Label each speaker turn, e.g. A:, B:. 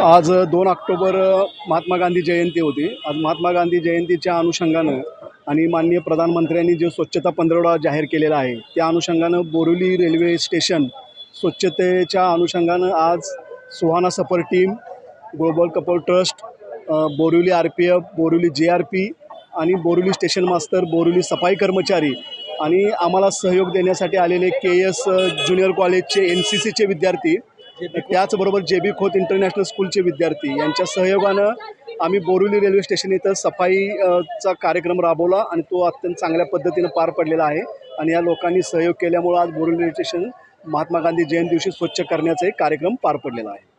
A: आज 2 ऑक्टोबर महात्मा गांधी जयंती होती। आज महात्मा गांधी जयंतीच्या अनुषंगानं आणि माननीय प्रधानमंत्र्यांनी जो स्वच्छता पंधरवडा जाहीर केलेला आहे, त्या अनुषंगानं बोरिवली रेल्वे स्टेशन स्वच्छतेच्या अनुषंगानं आज सुहाना सफर team, global couple trust, Borivali RPF, Borivali JRP आणि बोरिवली स्टेशन मास्तर, बोरिवली सफाई कर्मचारी आणि आम्हाला सहयोग देण्यासाठी आलेले KS ज्युनियर कॉलेजचे NCCचे विद्यार्थी, त्याचबरोबर JB खोत इंटरनॅशनल स्कूलचे विद्यार्थी यांच्या सहयोगानं आम्ही बोरिवली रेल्वे स्टेशन इथं चा कार्यक्रम राबवला आणि तो अत्यंत चांगल्या पद्धतीनं पार पडलेला आहे। आणि या लोकांनी सहयोग केल्यामुळे आज बोरिवली रेल्वे स्टेशन महात्मा गांधी जयंती दिवशी स्वच्छ करण्याचा एक कार्यक्रम पार पडलेला आहे।